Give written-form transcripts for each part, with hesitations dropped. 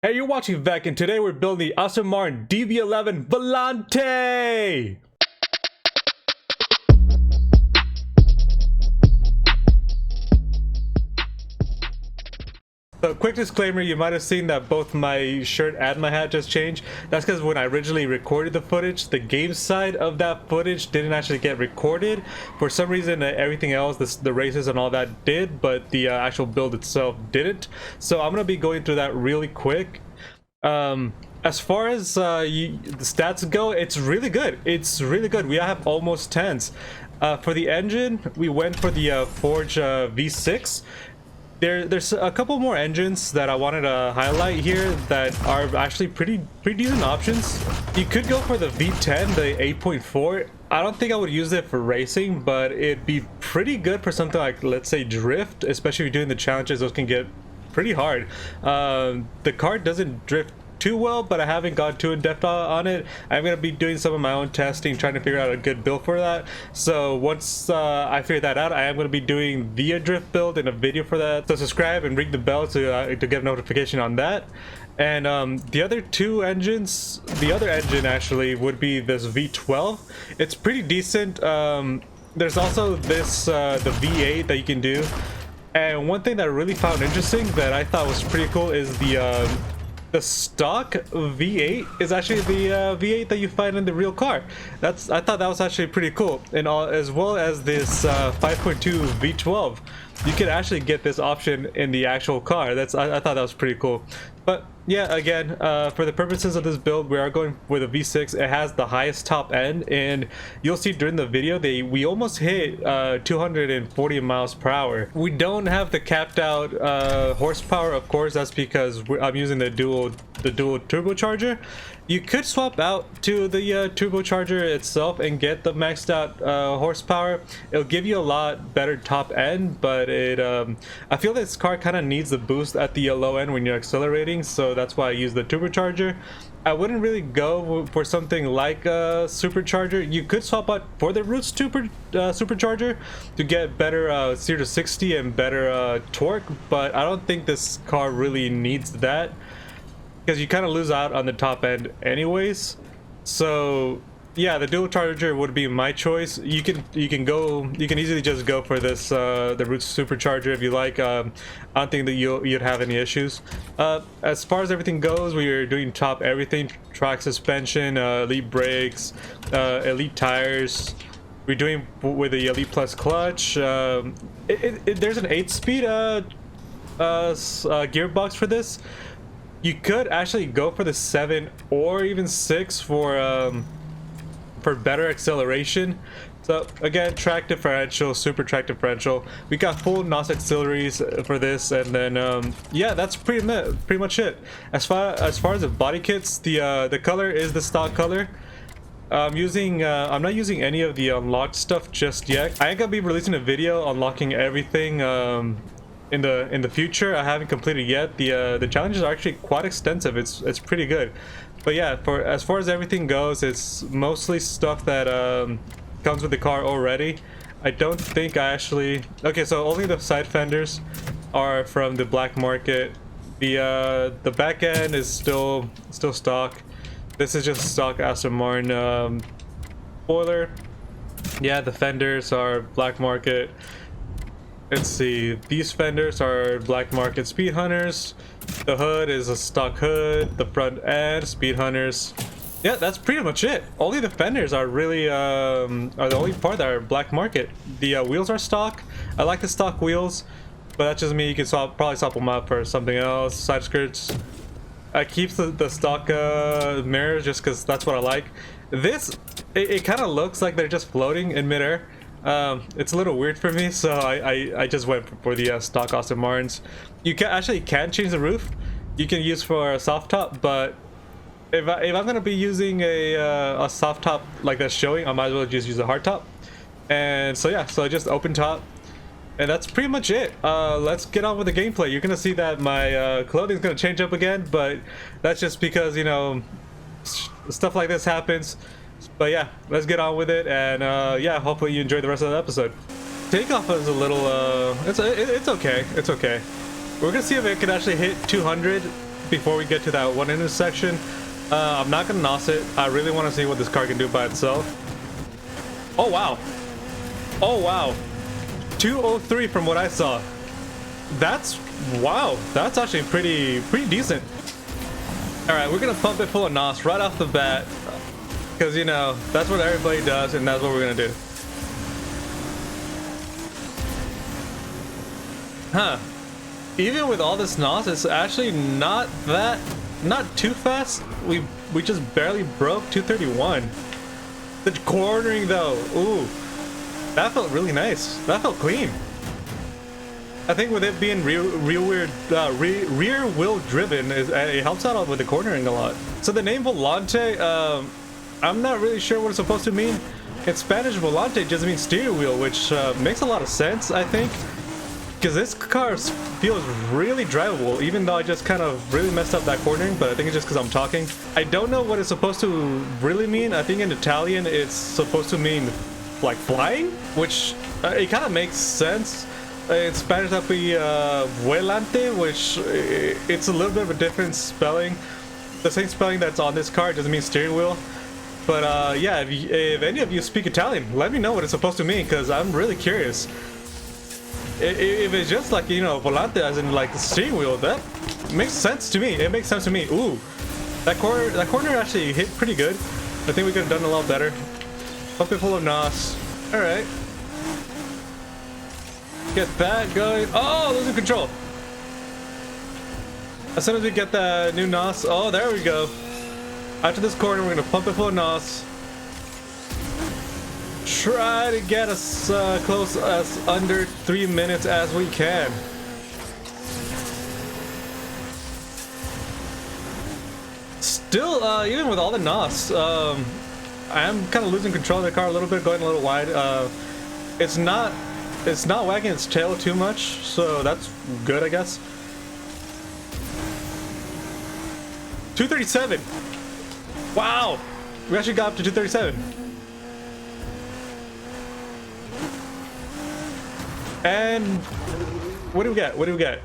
Hey, you're watching Vek, and today we're building the Aston DB11 Volante! So, quick disclaimer, you might have seen that both my shirt and my hat just changed. That's because when I originally recorded the footage, the game side of that footage didn't actually get recorded. For some reason, everything else, the races and all that did, but the actual build itself didn't. So I'm going to be going through that really quick. As far as the stats go, it's really good. It's really good. We have almost 10s. For the engine, we went for the Forge V6. There's a couple more engines that I wanted to highlight here that are actually pretty decent options. You could go for the V10, the 8.4. I don't think I would use it for racing, but it'd be pretty good for something like, let's say, drift, especially if you're doing the challenges. Those can get pretty hard. The car doesn't drift too well, but I haven't gone too in depth on it. I'm gonna be doing some of my own testing, trying to figure out a good build for that. So once I figure that out, I am gonna be doing the drift build in a video for that. So subscribe and ring the bell to get a notification on that. And the other two engines, the other engine actually would be this V12. It's pretty decent. There's also this the V8 that you can do. And one thing that I really found interesting that I thought was pretty cool is the stock V8 is actually the V8 that you find in the real car. I thought that was actually pretty cool. And as well as this 5.2 V12, you could actually get this option in the actual car. I thought that was pretty cool. But yeah, again, for the purposes of this build, we are going with a V6. It has the highest top end, and you'll see during the video we almost hit 240 miles per hour. We don't have the capped out horsepower, of course. That's because I'm using the dual turbocharger. You could swap out to the turbocharger itself and get the maxed out horsepower. It'll give you a lot better top end, but I feel this car kind of needs the boost at the low end when you're accelerating, so that's why I use the turbocharger. I wouldn't really go for something like a supercharger. You could swap out for the Roots supercharger to get better 0 to 60 and better torque, but I don't think this car really needs that, because you kind of lose out on the top end anyways. So yeah, the dual charger would be my choice. You can easily just go for this the Roots supercharger if you like. I don't think that you'd have any issues. As far as everything goes, we are doing top everything: track suspension, elite brakes, elite tires. We're doing with the Elite Plus clutch. There's an 8-speed gearbox for this. You could actually go for the 7 or even 6 for better acceleration. So again, track differential, super track differential. We got full NOS auxiliaries for this, and then yeah, that's pretty much it. As far as the body kits, the color is the stock color. I'm not using any of the unlocked stuff just yet. I ain't gonna be releasing a video unlocking everything in the future. I haven't completed yet. The challenges are actually quite extensive. It's pretty good. But yeah, as far as everything goes, it's mostly stuff that comes with the car already. I don't think I actually... Okay, so only the side fenders are from the Black Market. The back end is still stock. This is just stock Aston Martin spoiler. Yeah, the fenders are Black Market. Let's see, these fenders are Black Market Speed Hunters. The hood is a stock hood. The front end, Speed Hunters. Yeah, that's pretty much it. Only the fenders are really are the only part that are Black Market. The wheels are stock. I like the stock wheels, but that's just me. You can probably swap them out for something else. Side skirts. I keep the stock mirrors just because that's what I like. This, it kind of looks like they're just floating in midair. It's a little weird for me, so I just went for the stock Aston Martins. You can change the roof. You can use for a soft top, but if I'm gonna be using a soft top like that's showing, I might as well just use a hard top. And so yeah, so just open top, and that's pretty much it. Let's get on with the gameplay. You're gonna see that my clothing's gonna change up again, but that's just because, you know, stuff like this happens. But yeah, let's get on with it, and yeah, hopefully you enjoy the rest of the episode. Takeoff is a little it's okay. We're gonna see if it can actually hit 200 before we get to that one intersection. I'm not gonna NOS it. I really want to see what this car can do by itself. Oh wow. Oh wow. 203 from what I saw. That's wow. That's actually pretty decent. All right, we're gonna pump it full of NOS right off the bat, because you know that's what everybody does, and that's what we're gonna do. Huh. Even with all this NOS, it's actually not too fast. We just barely broke 231. The cornering though, ooh, that felt really nice. That felt clean. I think with it being rear wheel driven, it helps out with the cornering a lot. So the name Volante, I'm not really sure what it's supposed to mean. In Spanish, Volante just means steering wheel, which makes a lot of sense, I think. Because this car feels really drivable, even though I just kind of really messed up that cornering, but I think it's just because I'm talking. I don't know what it's supposed to really mean. I think in Italian it's supposed to mean like flying, which it kind of makes sense. In Spanish that'd be volante, which it's a little bit of a different spelling. The same spelling that's on this car doesn't mean steering wheel. But yeah, if any of you speak Italian, let me know what it's supposed to mean, because I'm really curious. If it's just like, you know, volante as in like the steering wheel, that makes sense to me. It makes sense to me. Ooh, that corner actually hit pretty good. I think we could have done a lot better. Pump it full of NOS. All right, get that going. Oh, losing control. As soon as we get the new NOS, oh, there we go. After this corner, we're gonna pump it full of NOS. Try to get us close as under 3 minutes as we can. Still, even with all the NOS, I am kind of losing control of the car a little bit, going a little wide. It's not wagging its tail too much, so that's good, I guess. 237. Wow, we actually got up to 237. And what do we get? What do we get?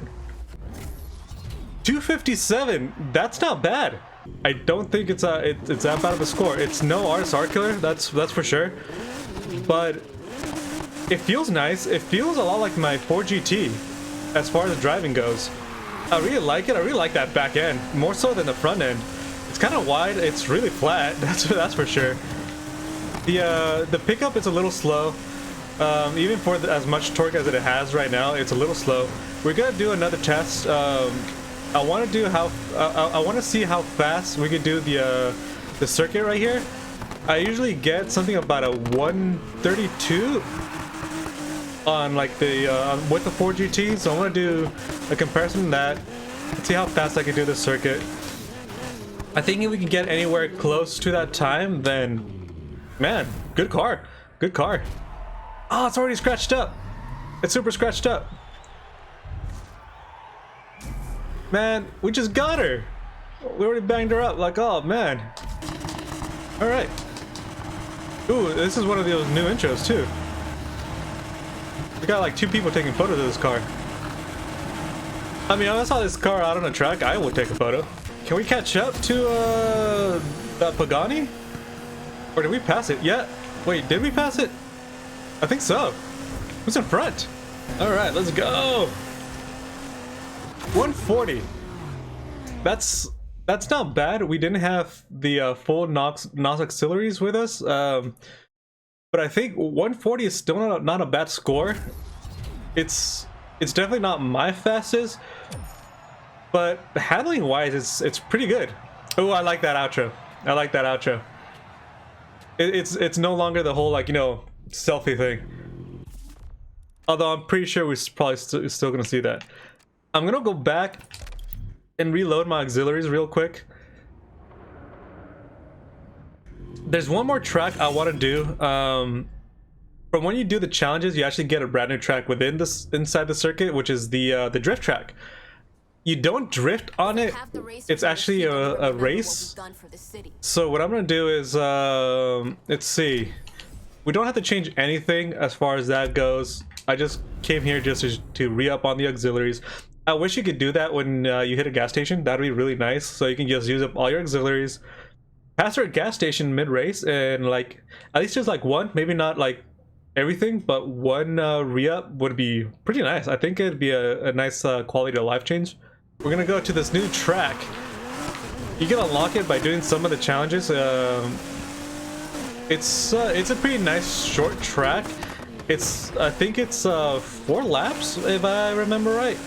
257. That's not bad. I don't think it's that bad of a score. It's no RSR killer. That's for sure. But it feels nice. It feels a lot like my 4GT as far as driving goes. I really like it. I really like that back end more so than the front end. It's kind of wide. It's really flat. That's for sure. The pickup is a little slow. Even for as much torque as it has right now, it's a little slow. We're gonna do another test. I want to do I want to see how fast we can do the circuit right here. I usually get something about a 132 on like the with the 4GT, so I want to do a comparison of that. See how fast I can do this circuit. I think if we can get anywhere close to that time, then man, good car, good car. Oh, it's already scratched up. It's super scratched up. Man, we just got her. We already banged her up. Like, oh man. All right. Ooh, this is one of those new intros too. We got like 2 people taking photos of this car. I mean, if I saw this car out on a track, I would take a photo. Can we catch up to that Pagani? Or did we pass it? Yeah. Wait, did we pass it? I think so. Who's in front? All right, let's go. 140. That's not bad. We didn't have the full NOS auxiliaries with us, but I think 140 is still not a bad score. It's definitely not my fastest, but handling wise, it's pretty good. Oh, I like that outro. I like that outro. It's no longer the whole, like, you know, selfie thing. Although I'm pretty sure we're probably still gonna see that. I'm gonna go back and reload my auxiliaries real quick. There's one more track I want to do. From when you do the challenges, you actually get a brand new track within this inside the circuit, which is the drift track. You don't drift on it. It's actually a race. So what I'm gonna do is let's see. We don't have to change anything as far as that goes. I just came here just to re-up on the auxiliaries. I wish you could do that when you hit a gas station. That'd be really nice. So you can just use up all your auxiliaries, pass through a gas station mid-race, and like at least just like one, maybe not like everything, but one re-up would be pretty nice. I think it'd be a nice quality of life change. We're gonna go to this new track. You can unlock it by doing some of the challenges. It's a pretty nice short track. I think it's 4 laps if I remember right.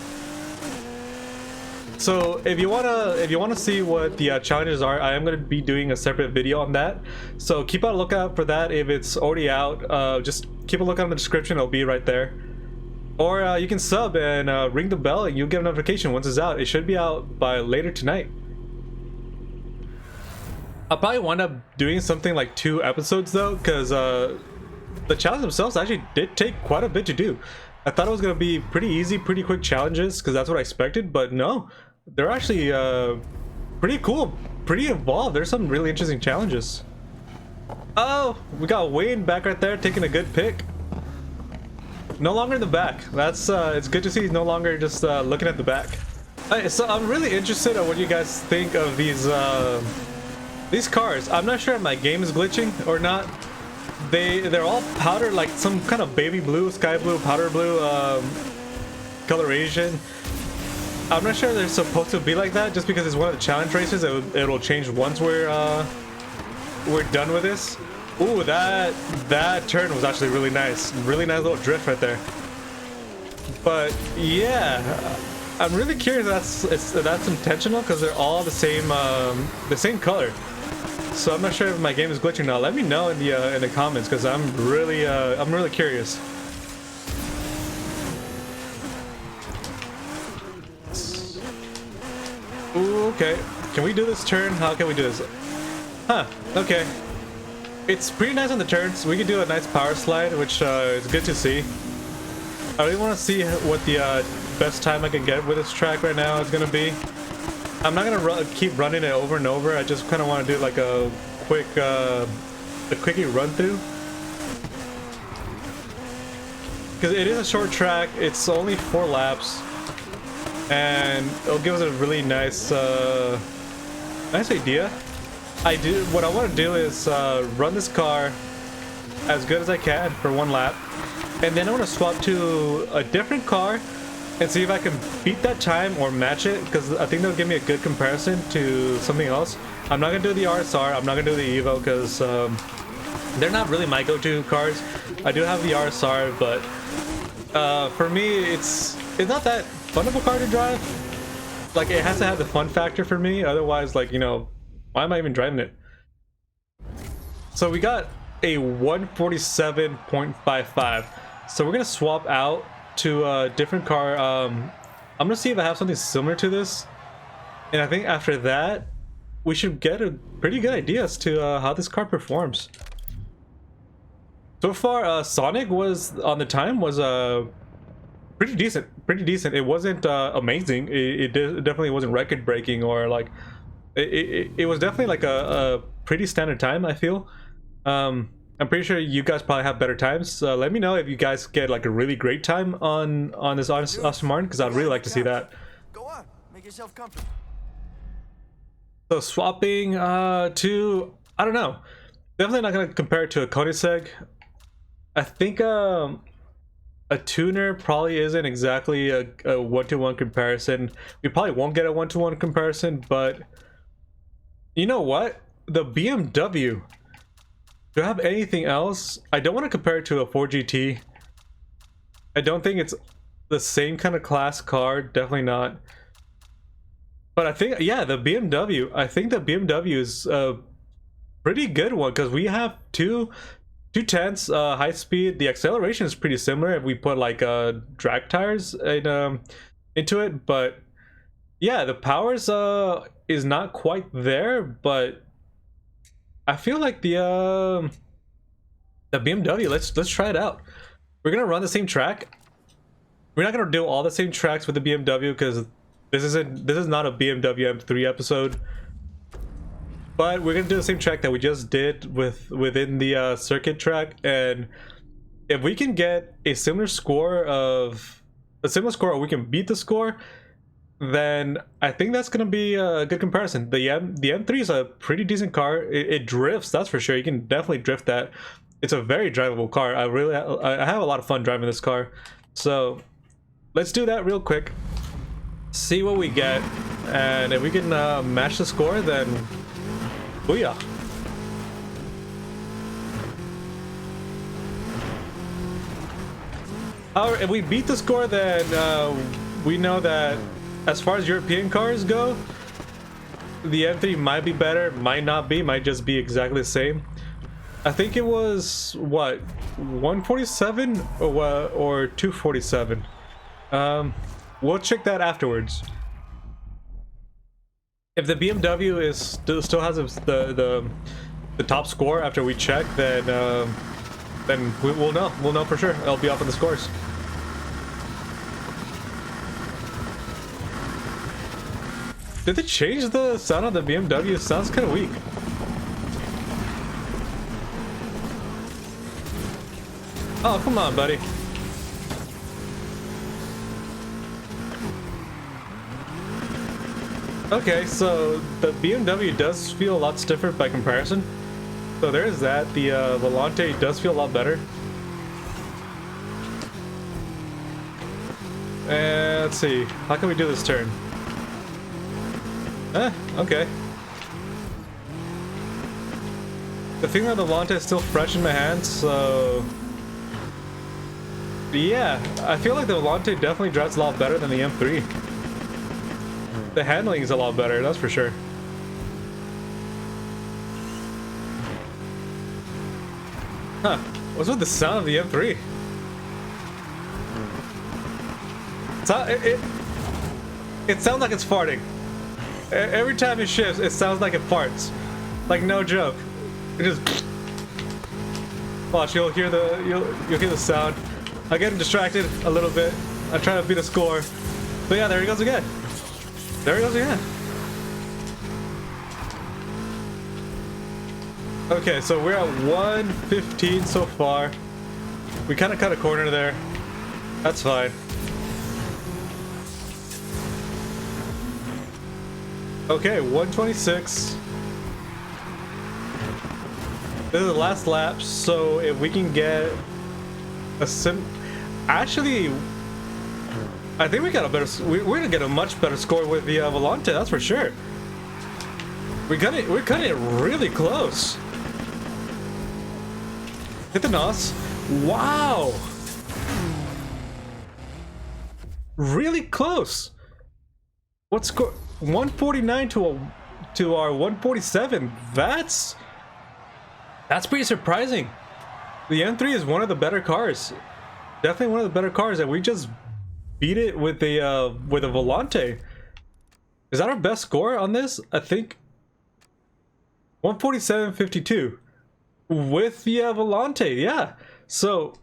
So if you wanna see what the challenges are, I am gonna be doing a separate video on that. So keep a lookout for that. If it's already out, just keep a lookout in the description. It'll be right there. Or you can sub and ring the bell, and you'll get a notification once it's out. It should be out by later tonight. I'll probably wind up doing something like 2 episodes though, because the challenges themselves actually did take quite a bit to do. I thought it was gonna be pretty easy, pretty quick challenges, because that's what I expected, but no, they're actually pretty cool, pretty involved. There's some really interesting challenges. Oh, we got Wayne back right there taking a good pick. No longer in the back. That's it's good to see he's no longer just looking at the back. Alright, so I'm really interested in what you guys think of these cars. I'm not sure if my game is glitching or not. They're all powdered like some kind of baby blue, sky blue, powder blue coloration. I'm not sure they're supposed to be like that, just because it's one of the challenge races. It'll change once we're done with this. Ooh, that turn was actually really nice. Really nice little drift right there. But yeah, I'm really curious if that's intentional, because they're all the same color. So I'm not sure if my game is glitching now. Let me know in the comments, because I'm really curious. Ooh, okay. Can we do this turn? How can we do this? Huh. Okay. It's pretty nice on the turns. We can do a nice power slide, which is good to see. I really want to see what the best time I can get with this track right now is gonna be. I'm not gonna keep running it over and over. I just kind of want to do like a quickie run through, because it is a short track. It's only 4 laps, and it'll give us a really nice idea. What I want to do is run this car as good as I can for 1 lap, and then I want to swap to a different car and see if I can beat that time or match it, because I think that'll give me a good comparison to something else. I'm not gonna do the RSR. I'm not gonna do the Evo, because they're not really my go-to cars. I do have the RSR, but for me, it's not that fun of a car to drive. Like, it has to have the fun factor for me. Otherwise, like, you know, why am I even driving it? So we got a 147.55. So we're gonna swap out to a different car. I'm gonna see if I have something similar to this, and I think after that we should get a pretty good idea as to how this car performs. So far, Sonic was on the time was pretty decent. It wasn't amazing. It definitely wasn't record breaking, or like it was definitely like a pretty standard time, I feel. I'm pretty sure you guys probably have better times. Let me know if you guys get like a really great time on this Aston Martin, because I'd really like to see that. Go on, make yourself comfortable. So swapping to, I don't know, definitely not gonna compare it to a Koenigsegg. I think a tuner probably isn't exactly a 1-to-1 comparison. We probably won't get a 1-to-1 comparison, but you know what? The BMW. Do I have anything else? I don't want to compare it to a 4GT. I don't think it's the same kind of class car. Definitely not. But I think, yeah, the BMW. I think the BMW is a pretty good one, because we have two 210s, high speed. The acceleration is pretty similar if we put like drag tires into it. But yeah, the powers is not quite there, but I feel like the BMW, let's try it out. We're gonna run the same track. We're not gonna do all the same tracks with the BMW, because this is not a BMW M3 episode. But we're gonna do the same track that we just did within the circuit track, and if we can get a similar score, or we can beat the score, then I think that's gonna be a good comparison. The M3 is a pretty decent car. It drifts, that's for sure. You can definitely drift that. It's a very drivable car. I have a lot of fun driving this car. So let's do that real quick. See what we get, and if we can match the score, then booyah. However, if we beat the score, then we know that as far as European cars go, the M3 might be better, might not be, might just be exactly the same. I think it was, what, 147 or 247? We'll check that afterwards. If the BMW is still has the top score after we check, then we'll know. We'll know for sure. It'll be up in the scores. Did they change the sound of the BMW? It sounds kind of weak. Oh, come on, buddy. Okay, so the BMW does feel a lot stiffer by comparison. So there is that. The Volante does feel a lot better. And let's see. How can we do this turn? Okay. The thing that the Volante is still fresh in my hands, so yeah, I feel like the Volante definitely drives a lot better than the M3. The handling is a lot better, that's for sure. Huh, what's with the sound of the M3? It sounds like it's farting. Every time it shifts, it sounds like it farts. Like, no joke. It just... Watch, you'll hear the sound. I'm getting distracted a little bit. I'm trying to beat a score. But yeah, there he goes again. There he goes again. Okay, so we're at 115 so far. We kind of cut a corner there. That's fine. Okay, 126. This is the last lap, so if we can get a actually, I think we got a better. We're gonna get a much better score with the Volante. That's for sure. We're cutting it really close. Hit the NOS. Wow. Really close. What score? 149 to our 147. That's pretty surprising. The M3 is one of the better cars. Definitely one of the better cars, and we just beat it with a Volante. Is that our best score on this? I think 147.52 with the Volante. Yeah, so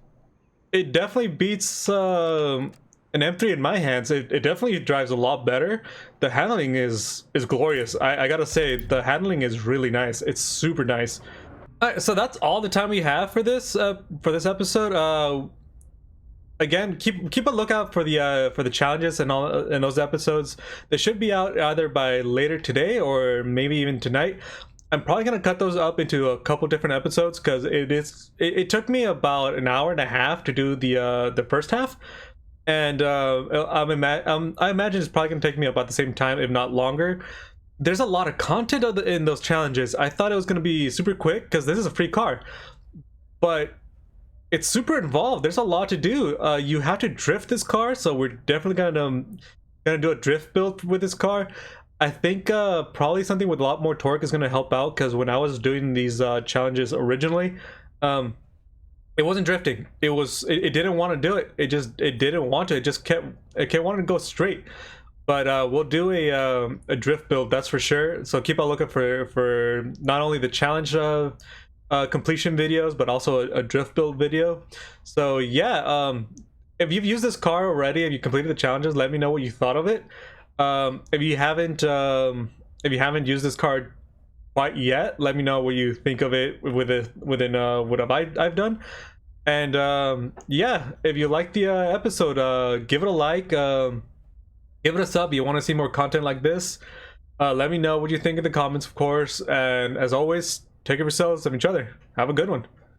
it definitely beats an M3 in my hands. It definitely drives a lot better. The handling is glorious. I gotta say, the handling is really nice. It's super nice. Alright, so that's all the time we have for this episode. Again, keep a lookout for the challenges and all in those episodes. They should be out either by later today or maybe even tonight. I'm probably gonna cut those up into a couple different episodes because it took me about an hour and a half to do the first half. And I imagine it's probably gonna take me about the same time, if not longer. There's a lot of content in those challenges. I thought it was gonna be super quick because this is a free car, but it's super involved. There's a lot to do. You have to drift this car, so we're definitely gonna do a drift build with this car. I think probably something with a lot more torque is gonna help out because when I was doing these challenges originally, it wasn't drifting. It didn't want to do it. It didn't want to. It kept wanting to go straight. But we'll do a drift build, that's for sure. So keep a lookout for not only the challenge completion videos, but also a drift build video. So yeah, if you've used this car already, if you completed the challenges, let me know what you thought of it. If you haven't used this car quite yet, let me know what you think of it within what I've done. And yeah, if you like the episode, give it a like. Give it a sub. You want to see more content like this? Let me know what you think in the comments, of course. And as always, take care of yourselves and each other. Have a good one.